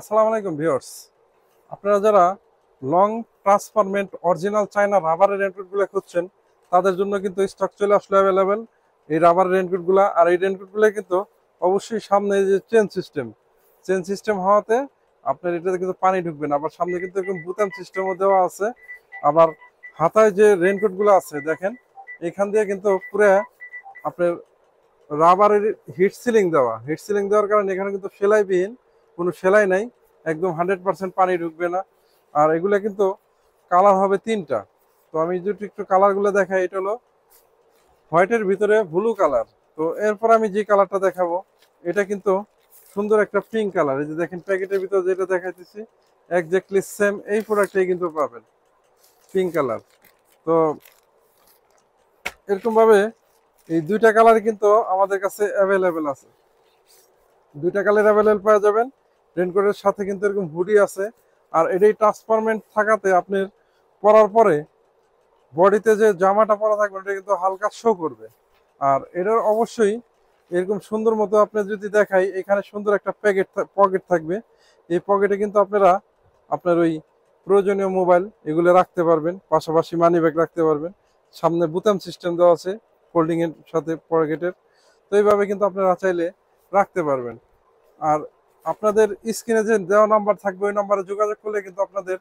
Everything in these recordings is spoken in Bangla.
আসসালামু আলাইকুম ভিউয়ার্স। আপনারা যারা লং ট্রান্সফরমেন্ট অরিজিনাল চায়না রাবারের রেনকোটগুলো খুঁজছেন তাদের জন্য কিন্তু স্টক চলে আসলো অ্যাভেলেবেল এই রাবারের রেনকোটগুলো। আর এই রেনকোটগুলো কিন্তু অবশ্যই সামনে এই যে চেন সিস্টেম হওয়াতে আপনার এটাতে কিন্তু পানি ঢুকবে না। আবার সামনে কিন্তু এরকম বুতাম সিস্টেমও দেওয়া আছে। আবার হাতায় যে রেনকোটগুলো আছে দেখেন, এখান দিয়ে কিন্তু পুরো আপনার রাবারের হিট সিলিং দেওয়ার কারণে এখানে কিন্তু সেলাইবিহীন, কোনো সেলাই নাই, একদম 100% পানি ঢুকবে না। আর এগুলা কিন্তু কালার হবে তিনটা। তো আমি যদি একটু কালারগুলো দেখাই, এটা হলো হোয়াইটের ভিতরে ব্লু কালার। তো এরপর আমি যে কালারটা দেখাবো এটা কিন্তু সুন্দর একটা পিঙ্ক কালার। এই যে দেখেন প্যাকেটের ভিতরে যেটা দেখাইতেছি একজাক্টলি সেম এই প্রোডাক্টটাই কিন্তু পাবেন, পিঙ্ক কালার। তো এরকম ভাবে এই দুইটা কালার কিন্তু আমাদের কাছে অ্যাভেলেবেল আছে, দুইটা কালার অ্যাভেলেবেল পাওয়া যাবেন। রেনকোটের সাথে কিন্তু এরকম হুডি আছে। আর এটাই ট্রান্সপারমেন্ট থাকাতে আপনার পরার পরে বডিতে যে জামাটা পরা থাকবে এটা কিন্তু হালকা শো করবে। আর এটার অবশ্যই এরকম সুন্দর মতো আপনি যদি দেখাই, এখানে সুন্দর একটা পকেট থাকবে। এই পকেটে কিন্তু আপনারা আপনার ওই প্রয়োজনীয় মোবাইল এগুলো রাখতে পারবেন, পাশাপাশি মানি ব্যাগ রাখতে পারবেন। সামনে বুতাম সিস্টেম দেওয়া আছে ফোল্ডিং এর সাথে পকেটের। তো এইভাবে কিন্তু আপনারা চাইলে রাখতে পারবেন। আর আপনাদের স্ক্রিনে যে দেওয়া নাম্বার থাকবে ওই নাম্বারে যোগাযোগ করলে কিন্তু আপনাদের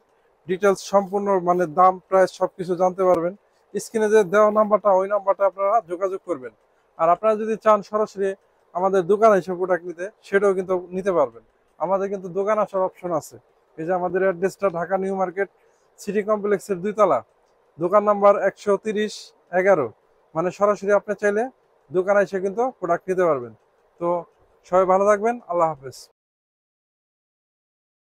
ডিটেলস সম্পূর্ণ মানে দাম প্রাইস সবকিছু জানতে পারবেন। স্ক্রিনে যে দেওয়া নাম্বারটা ওই নাম্বারটা আপনারা যোগাযোগ করবেন। আর আপনারা যদি চান সরাসরি আমাদের দোকানে এসে প্রোডাক্ট নিতে, সেটাও কিন্তু নিতে পারবেন। আমাদের কিন্তু দোকান আসার অপশন আছে। এই যে আমাদের অ্যাড্রেসটা ঢাকা নিউ মার্কেট সিটি কমপ্লেক্সের 2 তলা, দোকান নাম্বার 130-11। মানে সরাসরি আপনি চাইলে দোকানে এসে কিন্তু প্রোডাক্ট নিতে পারবেন। তো সবাই ভালো থাকবেন, আল্লাহ হাফেজ।